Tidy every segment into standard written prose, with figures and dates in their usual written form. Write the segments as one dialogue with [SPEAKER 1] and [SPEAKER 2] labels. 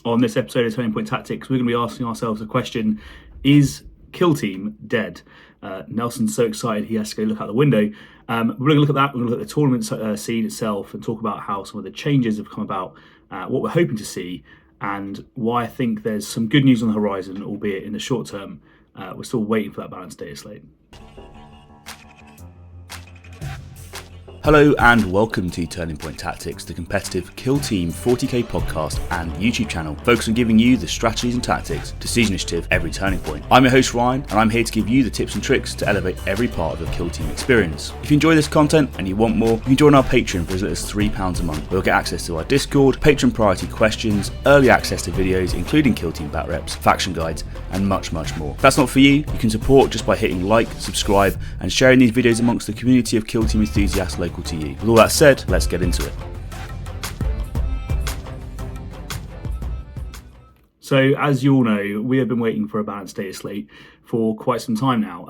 [SPEAKER 1] On this episode of Turning Point Tactics, we're going to be asking ourselves the question, is Kill Team dead? Nelson's so excited he has to go look out the window. We're going to look at that, we're going to look at the tournament scene itself and talk about how some of the changes have come about, what we're hoping to see, and why I think there's some good news on the horizon, albeit in the short term. We're still waiting for that balanced data slate.
[SPEAKER 2] Hello and welcome to Turning Point Tactics, the competitive Kill Team 40k podcast and YouTube channel focused on giving you the strategies and tactics to seize initiative every turning point. I'm your host Ryan, and I'm here to give you the tips and tricks to elevate every part of your Kill Team experience. If you enjoy this content and you want more, you can join our Patreon for as little as £3 a month. You'll get access to our Discord, patron priority questions, early access to videos including Kill Team bat reps, faction guides, and much more. If that's not for you, you can support just by hitting like, subscribe, and sharing these videos amongst the community of Kill Team enthusiasts local to you. With all that said, let's get into it.
[SPEAKER 1] So, as you all know, we have been waiting for a balanced data slate for quite some time now.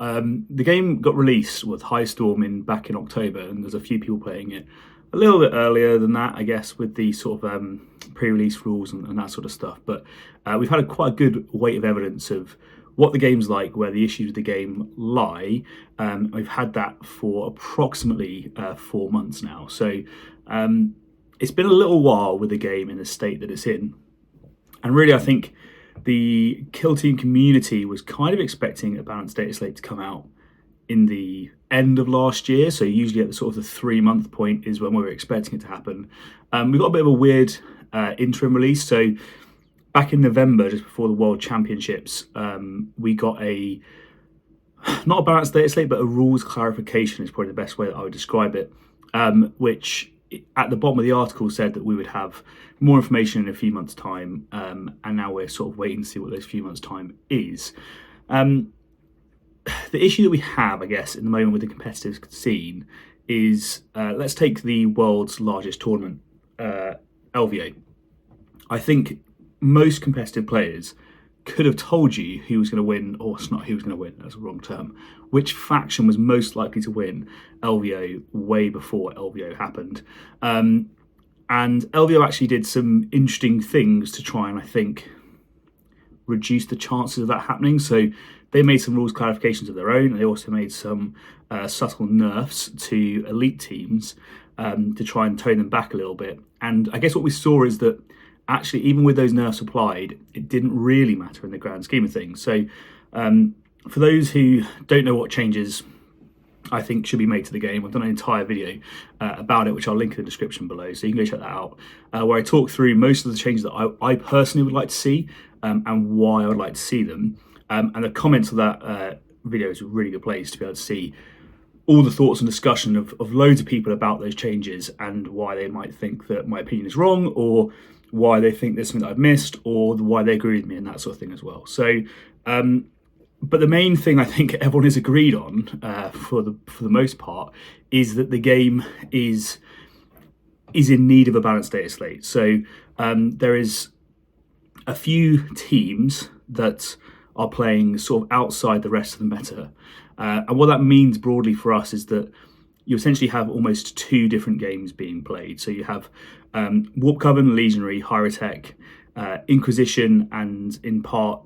[SPEAKER 1] The game got released with High Storm back in October, and there's a few people playing it a little bit earlier than that, I guess, with the sort of pre-release rules and that sort of stuff. But we've had quite a good weight of evidence of what the game's like, where the issues with the game lie. We've had that for approximately 4 months now. So it's been a little while with the game in the state that it's in. And really, I think the Kill Team community was kind of expecting a balanced data slate to come out in the end of last year. So usually at the sort of the 3-month point is when we were expecting it to happen. We got a bit of a weird interim release. So back in November, just before the World Championships, we got not a balanced data slate, but a rules clarification is probably the best way that I would describe it, which at the bottom of the article said that we would have more information in a few months' time, and now we're sort of waiting to see what those few months' time is. The issue that we have, I guess, in the moment with the competitive scene is, let's take the world's largest tournament, LVO. I think most competitive players could have told you who was going to win, or it's not who was going to win, that's the wrong term, which faction was most likely to win LVO way before LVO happened. And LVO actually did some interesting things to try and, I think, reduce the chances of that happening. So they made some rules clarifications of their own, and they also made some subtle nerfs to elite teams to try and tone them back a little bit. And I guess what we saw is that actually, even with those nerfs applied, it didn't really matter in the grand scheme of things. So for those who don't know what changes I think should be made to the game, I've done an entire video about it, which I'll link in the description below, so you can go check that out, where I talk through most of the changes that I personally would like to see and why I would like to see them. And the comments of that video is a really good place to be able to see all the thoughts and discussion of loads of people about those changes and why they might think that my opinion is wrong, or why they think there's something that I've missed, or why they agree with me and that sort of thing as well. So, but the main thing I think everyone is agreed on, for the most part, is that the game is in need of a balanced data slate. So there is a few teams that are playing sort of outside the rest of the meta, and what that means broadly for us is that you essentially have almost 2 different games being played. So you have Warp Coven, Legionary, Hierotek, Inquisition, and in part,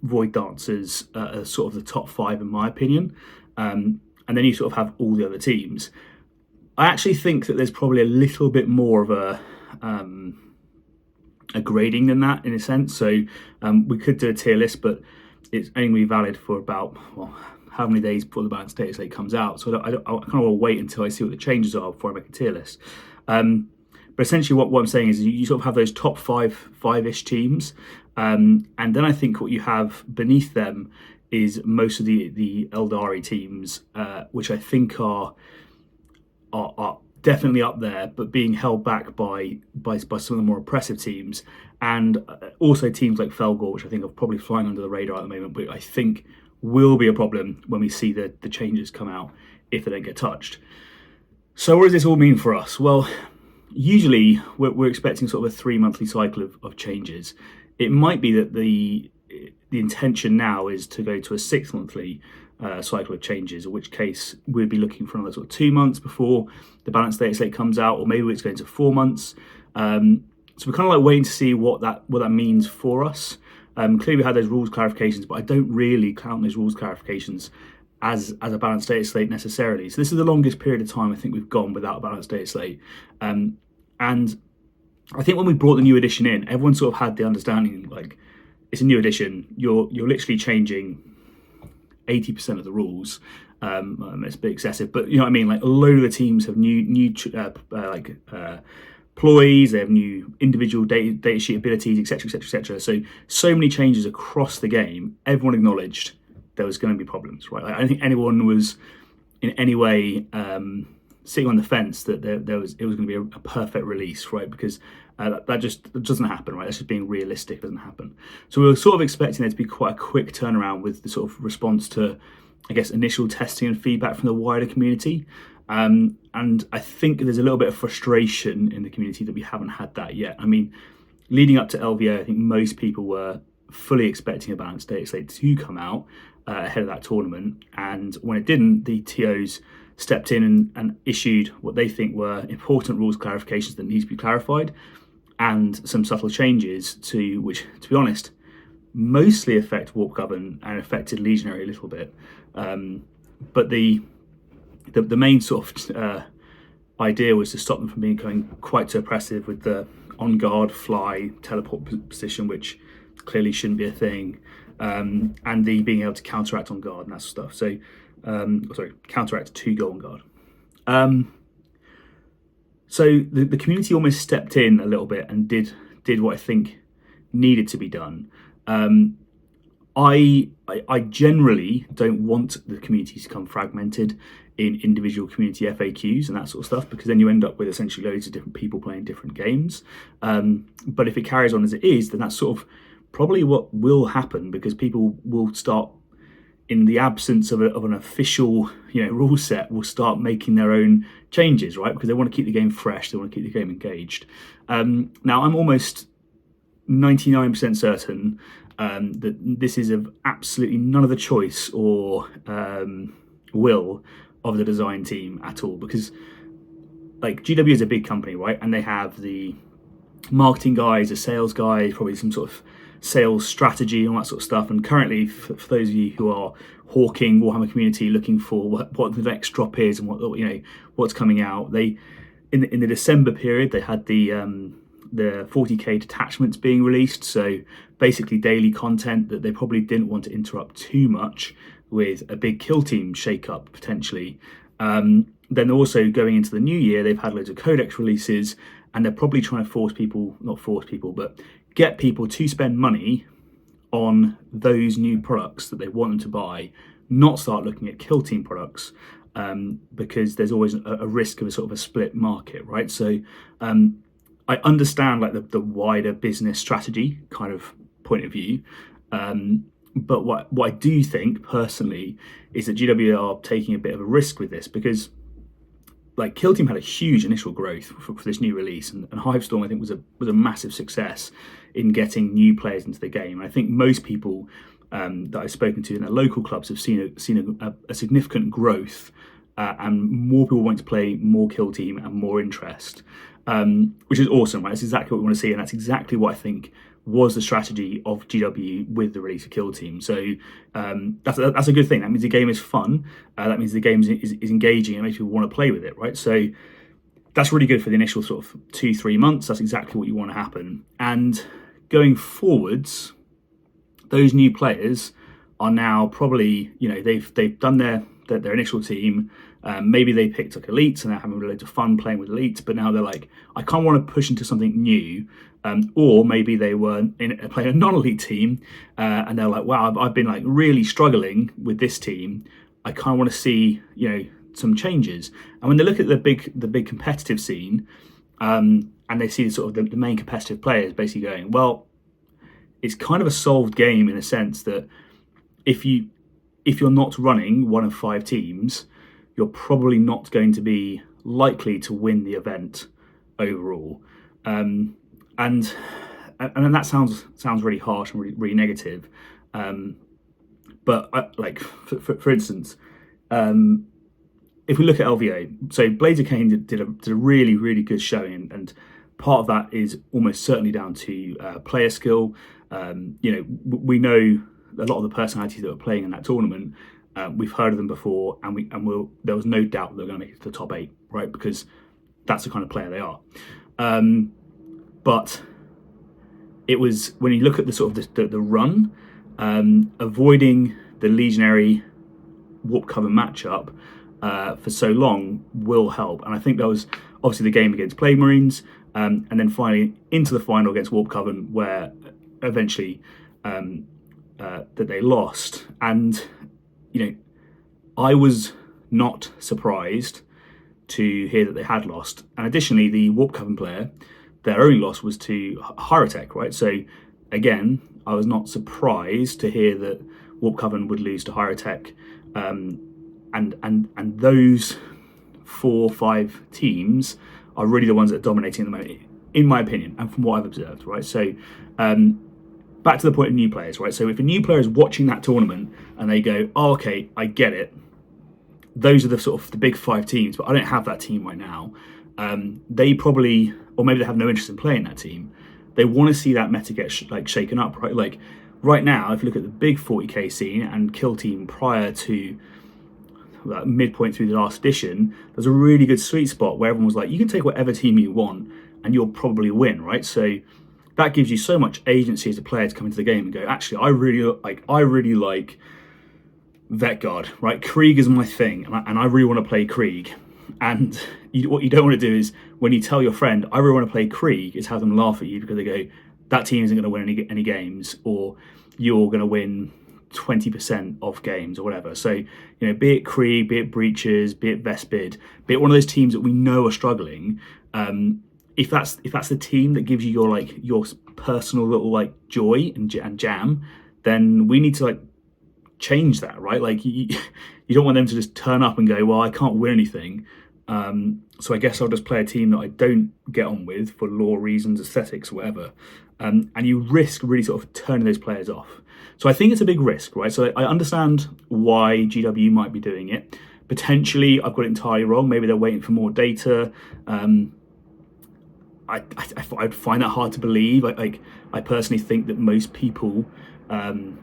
[SPEAKER 1] Void Dancers are sort of the top 5 in my opinion. And then you sort of have all the other teams. I actually think that there's probably a little bit more of a grading than that in a sense. So we could do a tier list, but it's only valid for about, how many days before the balanced data slate comes out. So I kind of want to wait until I see what the changes are before I make a tier list. But essentially what I'm saying is you sort of have those top 5-ish teams. And then I think what you have beneath them is most of the Eldari teams, which I think are definitely up there, but being held back by some of the more oppressive teams. And also teams like Felgor, which I think are probably flying under the radar at the moment, but I think will be a problem when we see the changes come out if they don't get touched. So what does this all mean for us? Well, usually we're expecting sort of a 3-monthly cycle of changes. It might be that the intention now is to go to a 6-monthly cycle of changes, in which case we'd be looking for another sort of 2 months before the balanced data slate comes out, or maybe it's going to 4 months. So we're kind of like waiting to see what that means for us. Clearly we had those rules clarifications, but I don't really count those rules clarifications as a balanced data slate necessarily. So this is the longest period of time I think we've gone without a balanced data slate. And I think when we brought the new edition in, everyone sort of had the understanding, like, it's a new edition, you're literally changing 80% of the rules. It's a bit excessive, but you know what I mean? Like, a load of the teams have new ploys, they have new individual data sheet abilities, etc. So many changes across the game. Everyone acknowledged there was going to be problems, right? Like, I don't think anyone was in any way sitting on the fence that it was going to be a perfect release, right? Because that just doesn't happen, right? That's just being realistic. It doesn't happen. So we were sort of expecting there to be quite a quick turnaround with the sort of response to, I guess, initial testing and feedback from the wider community. And I think there's a little bit of frustration in the community that we haven't had that yet. I mean, leading up to LVO, I think most people were fully expecting a balanced data slate to come out ahead of that tournament. And when it didn't, the TOs stepped in and issued what they think were important rules clarifications that need to be clarified, and some subtle changes to which, to be honest, mostly affect Warp Govern and affected Legionary a little bit. But the main sort of idea was to stop them from becoming quite so oppressive with the on guard, fly, teleport position, which clearly shouldn't be a thing, and the being able to counteract on guard and that sort of stuff. So, counteract to go on guard. So the community almost stepped in a little bit and did what I think needed to be done. I generally don't want the community to become fragmented in individual community FAQs and that sort of stuff, because then you end up with essentially loads of different people playing different games. But if it carries on as it is, then that's sort of probably what will happen, because people will start, in the absence of an official, rule set, will start making their own changes, right? Because they want to keep the game fresh, they want to keep the game engaged. Now, I'm almost 99% certain that this is of absolutely none of the choice or will of the design team at all, because like GW is a big company, right? And they have the marketing guys, the sales guys, probably some sort of sales strategy and all that sort of stuff. And currently, for those of you who are hawking Warhammer community, looking for what the next drop is and what's coming out, they in the December period they had the 40k detachments being released. So basically daily content that they probably didn't want to interrupt too much with a big kill team shake up potentially. Then also going into the new year, they've had loads of codex releases, and they're probably trying to get people to spend money on those new products that they want them to buy, not start looking at kill team products, because there's always a risk of a sort of a split market, right? So I understand like the wider business strategy kind of point of view, but what I do think personally is that GW are taking a bit of a risk with this, because like Kill Team had a huge initial growth for this new release, and Hivestorm I think was a massive success in getting new players into the game. And I think most people that I've spoken to in their local clubs have seen a significant growth, and more people want to play more Kill Team and more interest, which is awesome, right? That's exactly what we want to see, and that's exactly what I think was the strategy of GW with the release of Kill Team. So that's a good thing. That means the game is fun. That means the game is engaging and makes people want to play with it, right? So that's really good for the initial sort of 2-3 months. That's exactly what you want to happen. And going forwards, those new players are now probably, they've done their initial team. Maybe they picked like elites and they're having loads of fun playing with elites, but now they're like, I kind of want to push into something new. Or maybe they were playing a non-elite team, and they're like, wow, I've been like really struggling with this team. I kind of want to see, some changes. And when they look at the big competitive scene, and they see sort of the main competitive players basically going, well, it's kind of a solved game in a sense that if you're not running one of 5 teams, you're probably not going to be likely to win the event overall. And that sounds really harsh and really negative. But for instance, if we look at LVO, so Blades of Cain did a really, really good showing, and part of that is almost certainly down to player skill. We know a lot of the personalities that were playing in that tournament. We've heard of them before, and there was no doubt they're going to make it to the top 8, right? Because that's the kind of player they are. But it was, when you look at the sort of the run, avoiding the Legionary Warp Coven matchup for so long will help. And I think that was obviously the game against Plague Marines, and then finally into the final against Warp Coven, where eventually that they lost. And I was not surprised to hear that they had lost. And additionally, the Warp Coven player, their only loss was to Hyrotech, right? So again, I was not surprised to hear that Warp Coven would lose to Hyrotech. And those 4 or 5 teams are really the ones that are dominating at the moment, in my opinion, and from what I've observed, right? So back to the point of new players, right? So if a new player is watching that tournament and they go, oh, okay, I get it. Those are the sort of the big 5 teams, but I don't have that team right now. They probably, or maybe they have no interest in playing that team. They want to see that meta get shaken up, right? Like right now, if you look at the big 40k scene and Kill Team prior to midpoint through the last edition, there's a really good sweet spot where everyone was like, you can take whatever team you want and you'll probably win, right? So that gives you so much agency as a player to come into the game and go, actually, I really like Vetguard, right? Krieg is my thing, and I really want to play Krieg. And what you don't want to do is, when you tell your friend, I really want to play Krieg, is have them laugh at you because they go, that team isn't going to win any games, or you're going to win 20% of games or whatever. So, be it Krieg, be it Breaches, be it Vespid, be it one of those teams that we know are struggling, if that's the team that gives you your personal little joy and jam, then we need to change that, right? You don't want them to just turn up and go, well, I can't win anything, so I guess I'll just play a team that I don't get on with for lore reasons, aesthetics, whatever. And you risk really sort of turning those players off. So I think it's a big risk, right? So I understand why GW might be doing it. Potentially, I've got it entirely wrong. Maybe they're waiting for more data. I'd find that hard to believe. I personally think that most people can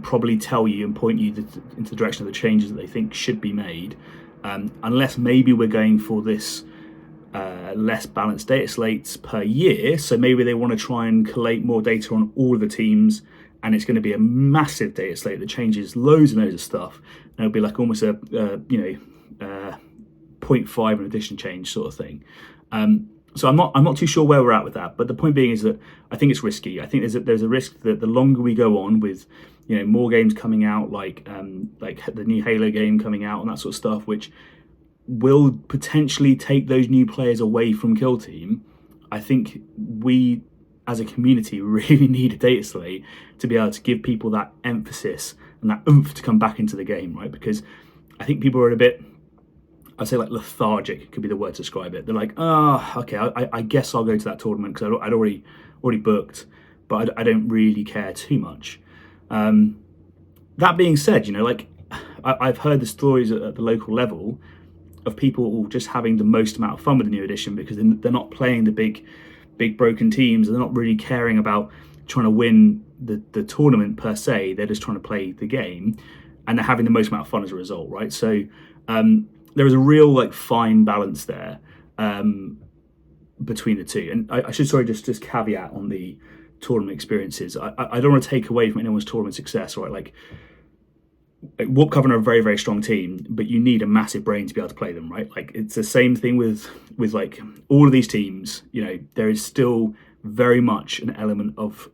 [SPEAKER 1] probably tell you and point you into the direction of the changes that they think should be made, unless maybe we're going for this less balanced data slates per year. So maybe they want to try and collate more data on all of the teams, and it's going to be a massive data slate that changes loads and loads of stuff, and it'll be almost a 0.5 an addition change sort of thing. So I'm not too sure where we're at with that, but the point being is that I think it's risky. I think there's a risk that the longer we go on with more games coming out, like the new Halo game coming out and that sort of stuff, which will potentially take those new players away from Kill Team. I think we as a community really need a data slate to be able to give people that emphasis and that oomph to come back into the game, right? Because I think people are a bit, I'd say lethargic could be the word to describe it. They're like, okay, I guess I'll go to that tournament because I'd already booked, but I don't really care too much. That being said, I've heard the stories at the local level of people just having the most amount of fun with the new edition because they're not playing the big broken teams, and they're not really caring about trying to win the tournament per se. They're just trying to play the game, and they're having the most amount of fun as a result, right? So there is a real fine balance there between the two. And I should just caveat on the tournament experiences. I don't want to take away from anyone's tournament success, right? Warp Coven are a very, very strong team, but you need a massive brain to be able to play them, right? It's the same thing with all of these teams. There is still very much an element of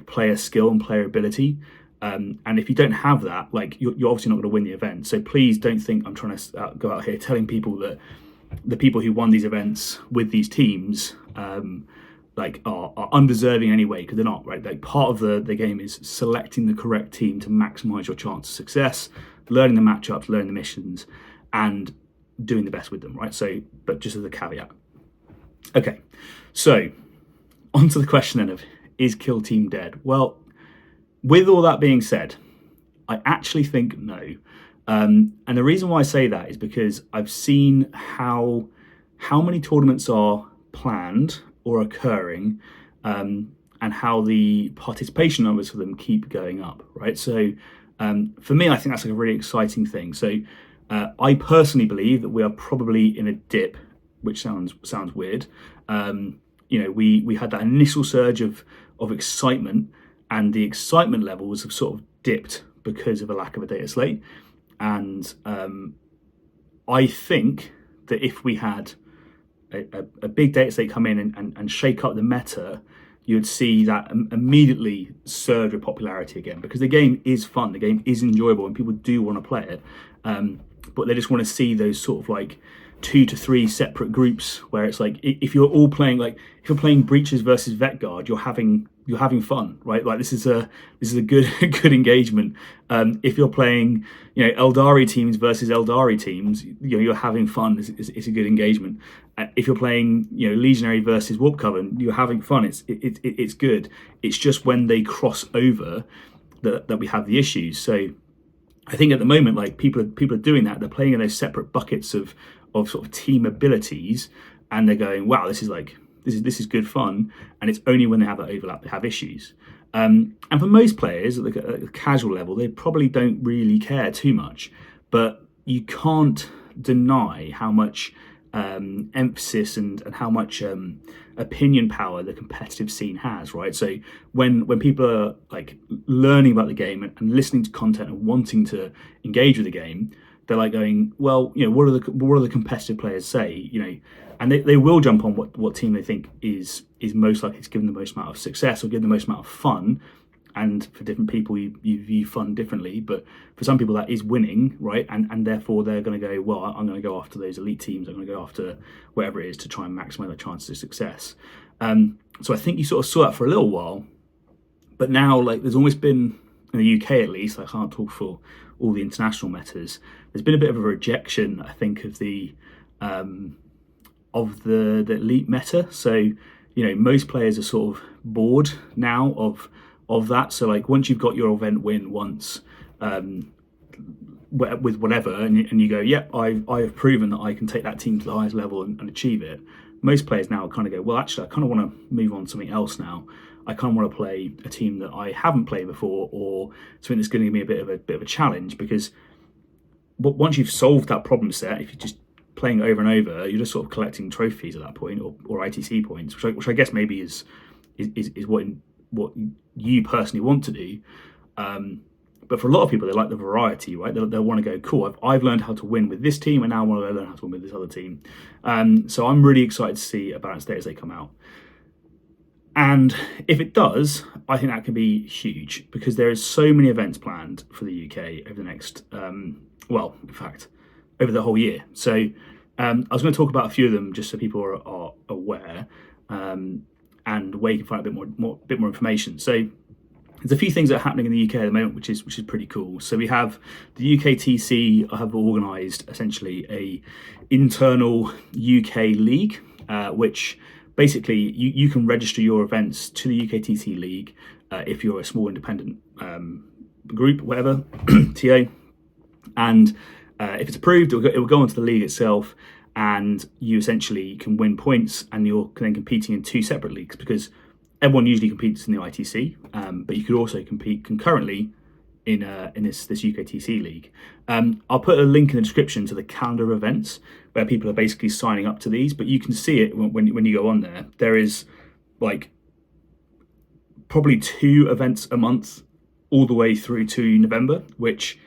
[SPEAKER 1] player skill and player ability. And if you don't have that, you're obviously not going to win the event. So please don't think I'm trying to go out here telling people that the people who won these events with these teams are undeserving anyway, because they're not, right? Part of the game is selecting the correct team to maximize your chance of success, learning the matchups, learning the missions, and doing the best with them, right? So, but just as a caveat. Okay, so on to the question then of, is Kill Team dead? Well, with all that being said, I actually think no. And the reason why I say that is because I've seen how many tournaments are planned or occurring, and how the participation numbers for them keep going up, right? So for me, I think that's like a really exciting thing. So I personally believe that we are probably in a dip, which sounds weird. We had that initial surge of excitement, and the excitement levels have sort of dipped because of a lack of a data slate. And I think that if we had a big data slate come in and shake up the meta, you'd see that immediately surge with popularity again, because the game is fun, the game is enjoyable, and people do want to play it. But they just want to see those sort of like 2 to 3 separate groups where it's like, if you're all playing, like if you're playing Breaches versus Vetguard, you're having fun, right? Like this is a good good engagement. If you're playing, Eldari teams versus Eldari teams, you're having fun. It's a good engagement. If you're playing, Legionary versus Warp Coven, you're having fun. It's good. It's just when they cross over that we have the issues. So I think at the moment, like people are doing that. They're playing in those separate buckets of sort of team abilities, and they're going, wow, this is good fun. And it's only when they have that overlap they have issues. And for most players at the casual level, they probably don't really care too much. But you can't deny how much emphasis and how much opinion power the competitive scene has, right? So when people are like learning about the game and listening to content and wanting to engage with the game, they're like going, well, what do the competitive players say, and they will jump on what team they think is most likely to give them the most amount of success or give them the most amount of fun. And for different people, you view fun differently. But for some people, that is winning, right? And therefore, they're going to go, well, I'm going to go after those elite teams. I'm going to go after whatever it is to try and maximize their chances of success. So I think you sort of saw that for a little while. But now, like, there's almost been, in the UK at least, I can't talk for all the international metas, there's been a bit of a rejection, I think, of the elite meta. So, most players are sort of bored now of that. So like once you've got your event win once with whatever, and you go, I have proven that I can take that team to the highest level and achieve it. Most players now kind of go, well, actually, I kind of want to move on to something else now. I kind of want to play a team that I haven't played before, or something that's going to give me a bit of a challenge. Because once you've solved that problem set, if you're just playing over and over, you're just sort of collecting trophies at that point, or ITC points, which I guess maybe is what you personally want to do. But for a lot of people, they like the variety, right? They'll want to go, cool, I've learned how to win with this team, and now I want to learn how to win with this other team. So I'm really excited to see a balanced data as they come out. And if it does, I think that can be huge, because there is so many events planned for the UK over the next, in fact, over the whole year. So I was going to talk about a few of them just so people are aware, and where you can find a bit more information. So there's a few things that are happening in the UK at the moment, which is pretty cool. So we have the UKTC have organised essentially a internal UK league, which basically you can register your events to the UKTC league if you're a small independent group, whatever, TA, and if it's approved, it will go onto the league itself, and you essentially can win points, and you're then competing in 2 separate leagues, because everyone usually competes in the ITC, but you could also compete concurrently in this UKTC league. I'll put a link in the description to the calendar of events where people are basically signing up to these, but you can see it when you go on there. There is like probably 2 events a month all the way through to November, which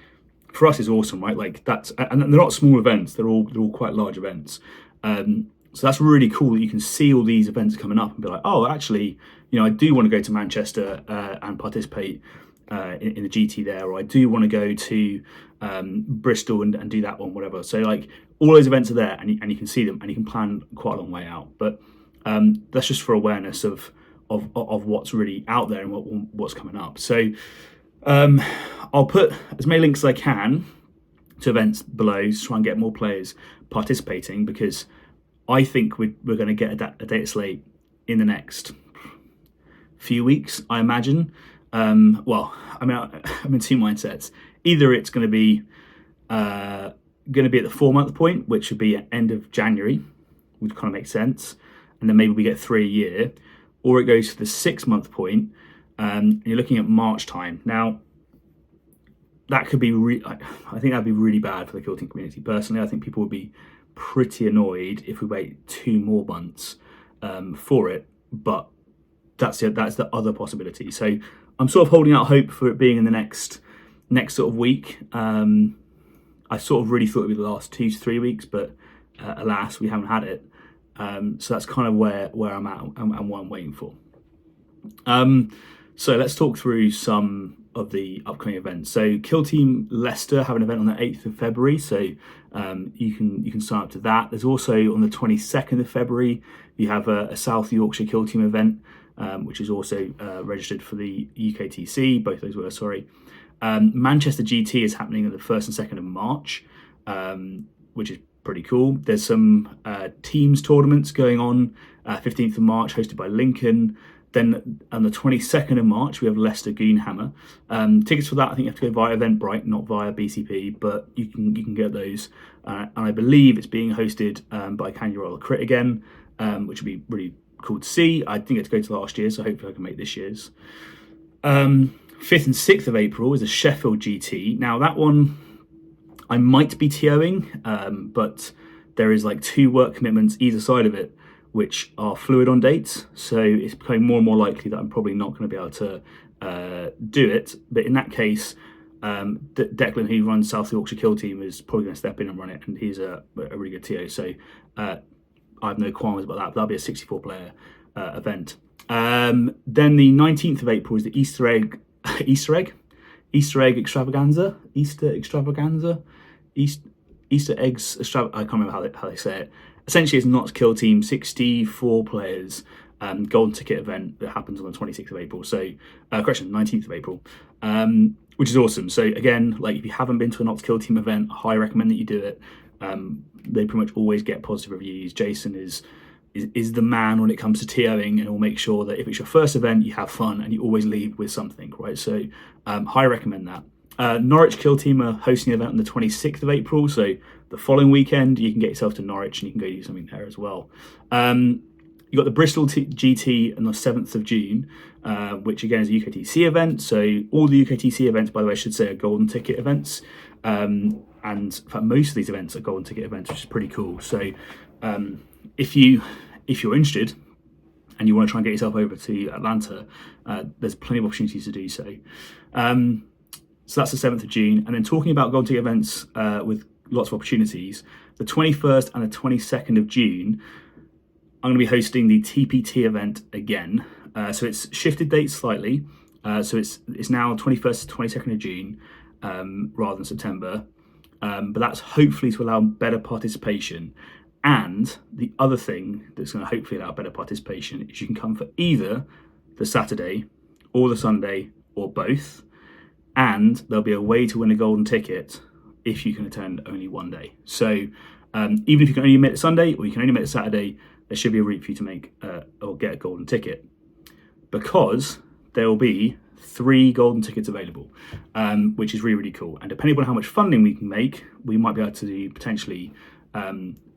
[SPEAKER 1] for us is awesome, right? Like that's, and they're not small events; they're all quite large events. So that's really cool that you can see all these events coming up and be like, oh, actually, I do want to go to Manchester and participate in the GT there, or I do want to go to Bristol and do that one, whatever. So like all those events are there, and you can see them, and you can plan quite a long way out. But that's just for awareness of what's really out there and what's coming up. So I'll put as many links as I can to events below to try and get more players participating, because I think we're going to get a data slate in the next few weeks, I imagine. I'm in 2 mindsets. Either it's going to be at the 4-month point, which would be at end of January, which kind of makes sense, and then maybe we get 3 a year, or it goes to the 6-month point, and you're looking at March time. Now, that could be, I think that'd be really bad for the kill team community. Personally, I think people would be pretty annoyed if we wait 2 more months for it, but that's the other possibility. So I'm sort of holding out hope for it being in the next sort of week. I sort of really thought it'd be the last 2 to 3 weeks, but alas, we haven't had it. So that's kind of where I'm at and what I'm waiting for. So let's talk through some of the upcoming events. So Kill Team Leicester have an event on the 8th of February, so you can sign up to that. There's also on the 22nd of February, you have a South Yorkshire Kill Team event, which is also registered for the UKTC, both those were, sorry. Manchester GT is happening on the 1st and 2nd of March, which is pretty cool. There's some teams tournaments going on, 15th of March, hosted by Lincoln. Then on the 22nd of March, we have Leicester Goonhammer. Tickets for that, I think you have to go via Eventbrite, not via BCP, but you can get those. And I believe it's being hosted by Can You Roll a Crit again, which would be really cool to see. I didn't get to go to last year, so hopefully I can make this year's. 5th and 6th of April is a Sheffield GT. Now that one, I might be TOing, but there is like 2 work commitments either side of it, which are fluid on dates, so it's becoming more and more likely that I'm probably not going to be able to do it. But in that case, Declan, who runs South Yorkshire Kill Team, is probably going to step in and run it, and he's a really good TO, so I have no qualms about that, but that'll be a 64-player event. Then the 19th of April is the Easter Egg Extravaganza, Easter eggs, I can't remember how they say it. Essentially, it's not Kill Team, 64 players, golden ticket event that happens on the 26th of April. So, 19th of April, which is awesome. So again, like if you haven't been to a Not Kill Team event, I highly recommend that you do it. They pretty much always get positive reviews. Jason is the man when it comes to TOing, and will make sure that if it's your first event, you have fun and you always leave with something, right? So, highly recommend that. Norwich Kill Team are hosting an event on the 26th of April, so the following weekend you can get yourself to Norwich and you can go do something there as well. You've got the Bristol GT on the 7th of June, which again is a UKTC event. So all the UKTC events, by the way, I should say, are golden ticket events. And in fact, most of these events are golden ticket events, which is pretty cool. So if you're interested and you want to try and get yourself over to Atlanta, there's plenty of opportunities to do so. So that's the 7th of June. And then talking about golden ticket events with lots of opportunities, the 21st and the 22nd of June, I'm going to be hosting the TPT event again. So it's shifted dates slightly. So it's now 21st to 22nd of June rather than September. But that's hopefully to allow better participation. And the other thing that's going to hopefully allow better participation is you can come for either the Saturday or the Sunday or both. And there'll be a way to win a golden ticket if you can attend only one day. So even if you can only make it Sunday or you can only make it Saturday, there should be a route for you to make or get a golden ticket, because there will be 3 golden tickets available, which is really, really cool. And depending on how much funding we can make, we might be able to do potentially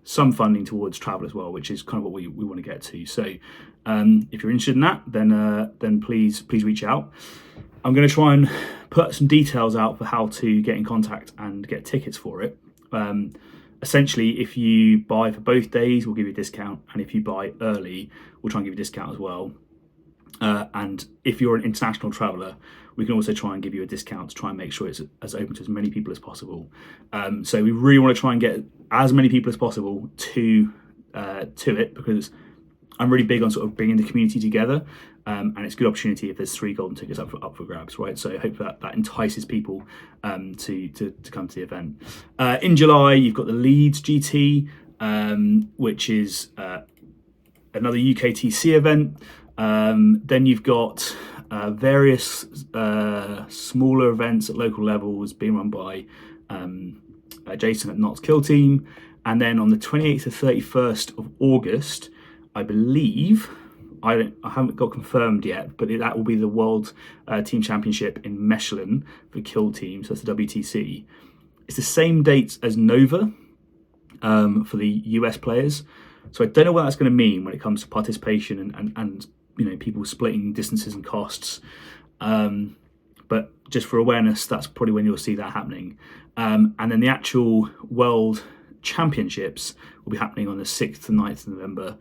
[SPEAKER 1] some funding towards travel as well, which is kind of what we want to get to. So if you're interested in that, then please reach out. I'm going to try and put some details out for how to get in contact and get tickets for it. Essentially, if you buy for both days, we'll give you a discount. And if you buy early, we'll try and give you a discount as well. And if you're an international traveller, we can also try and give you a discount to try and make sure it's as open to as many people as possible. So we really want to try and get as many people as possible to it, because I'm really big on sort of bringing the community together. And it's a good opportunity if there's 3 golden tickets up for grabs, right? So I hope that entices people to come to the event. In July, you've got the Leeds GT, which is another UKTC event. Then you've got various smaller events at local levels being run by Jason at Notts Kill Team. And then on the 28th to 31st of August, I believe, I haven't got confirmed yet, but that will be the World Team Championship in Mechelen for Kill Team, so that's the WTC. It's the same dates as Nova for the US players, So I don't know what that's going to mean when it comes to participation and people splitting distances and costs. But just for awareness, that's probably when you'll see that happening. And then the actual World Championships will be happening on the 6th to 9th of November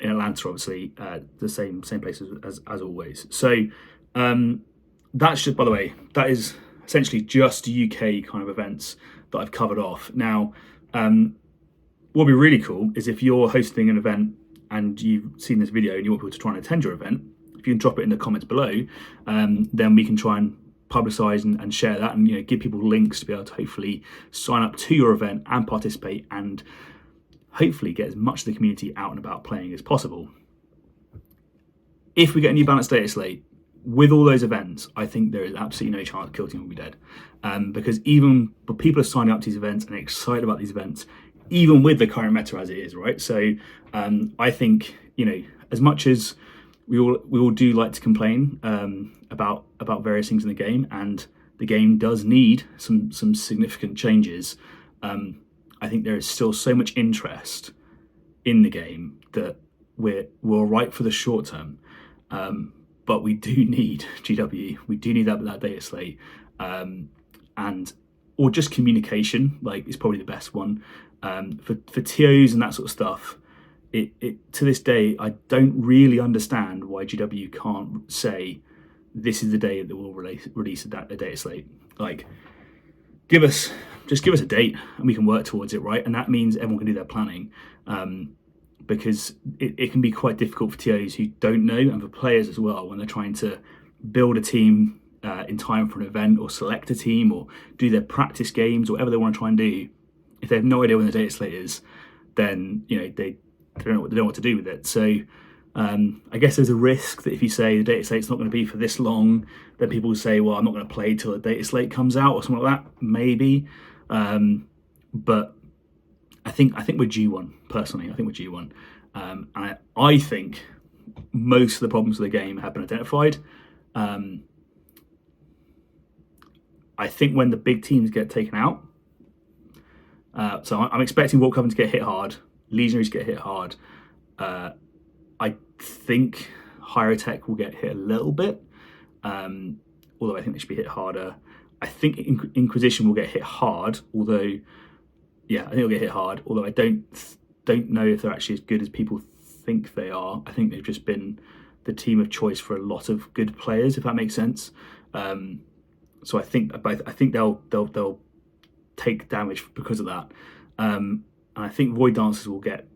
[SPEAKER 1] in Atlanta, obviously, the same place as always. So that's just, by the way, that is essentially just UK kind of events that I've covered off. Now, what would be really cool is if you're hosting an event and you've seen this video and you want people to try and attend your event, if you can drop it in the comments below, then we can try and publicise and share that, and give people links to be able to hopefully sign up to your event and participate, and hopefully get as much of the community out and about playing as possible. If we get a new balanced data slate with all those events, I think there is absolutely no chance Kill Team will be dead, because even but people are signing up to these events and excited about these events, even with the current meta as it is, right? So I think as much as we all do like to complain about various things in the game, and the game does need some significant changes, I think there is still so much interest in the game that we're all right for the short term. But we do need GW, we do need that data slate, or just communication, like, is probably the best one. For TOs and that sort of stuff, it to this day, I don't really understand why GW can't say this is the day that we'll release a data slate. Like, just give us a date and we can work towards it, right? And that means everyone can do their planning, because it can be quite difficult for TOs who don't know, and for players as well, when they're trying to build a team in time for an event, or select a team, or do their practice games, or whatever they want to try and do. If they have no idea when the data slate is, then they don't know what to do with it. So I guess there's a risk that if you say the data slate's not going to be for this long, then people will say, well, I'm not going to play till the data slate comes out, or something like that, maybe. But I think we're due one, personally. I think we're due one. And I think most of the problems of the game have been identified. I think when the big teams get taken out, so I'm expecting Warhammer to get hit hard, Legionaries to get hit hard. I think Higher Tech will get hit a little bit, although I think they should be hit harder. I think Inquisition will get hit hard, although, yeah, I think it'll get hit hard, although I don't know if they're actually as good as people think they are. I think they've just been the team of choice for a lot of good players, if that makes sense. So I think they'll take damage because of that, and I think Void Dancers will get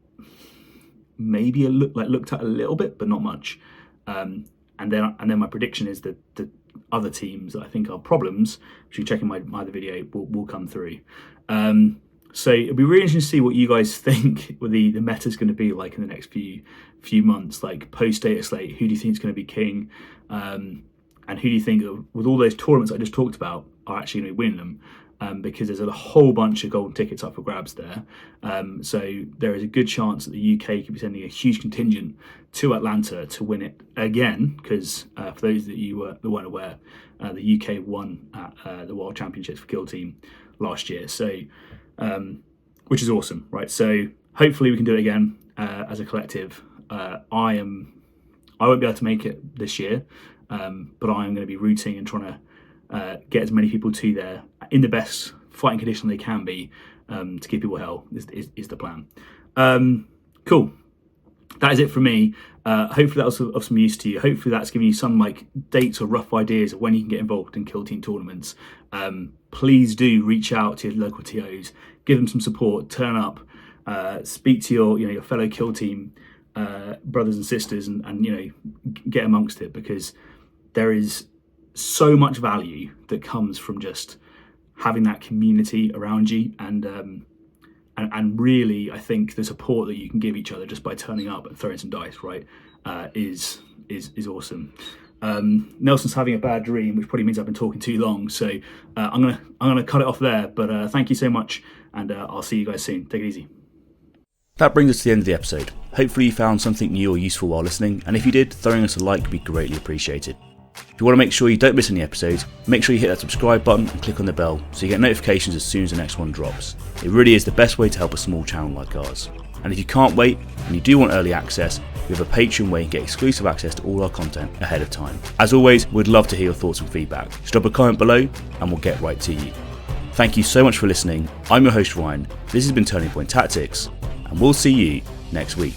[SPEAKER 1] maybe looked at a little bit, but not much. And then my prediction is that the other teams that I think are problems, which you check in my other video, will come through. So it'll be really interesting to see what you guys think the meta is going to be like in the next few months, like post data slate. Who do you think is going to be king? And who do you think, with all those tournaments I just talked about, are actually going to be winning them? Because there's a whole bunch of golden tickets up for grabs there. So there is a good chance that the UK could be sending a huge contingent to Atlanta to win it again, because for those that weren't aware, the UK won at the World Championships for Kill Team last year. So, which is awesome, right? So hopefully we can do it again as a collective. I won't be able to make it this year, but I am going to be rooting and trying to get as many people to there in the best fighting condition they can be, to give people hell is the plan. Cool. That is it from me. Hopefully that was of some use to you. Hopefully that's giving you some dates or rough ideas of when you can get involved in Kill Team tournaments. Please do reach out to your local TOs, give them some support, turn up, speak to your fellow Kill Team brothers and sisters, and get amongst it, because there is so much value that comes from just having that community around you, and really, I think the support that you can give each other just by turning up and throwing some dice, right, is awesome. Nelson's having a bad dream, which probably means I've been talking too long, so I'm gonna cut it off there. But thank you so much, and I'll see you guys soon. Take it easy.
[SPEAKER 2] That brings us to the end of the episode. Hopefully you found something new or useful while listening, and if you did, throwing us a like would be greatly appreciated. If you want to make sure you don't miss any episodes, make sure you hit that subscribe button and click on the bell so you get notifications as soon as the next one drops. It really is the best way to help a small channel like ours. And if you can't wait and you do want early access, we have a Patreon where you can get exclusive access to all our content ahead of time. As always, we'd love to hear your thoughts and feedback. Just drop a comment below and we'll get right to you. Thank you so much for listening. I'm your host Ryan, this has been Turning Point Tactics, and we'll see you next week.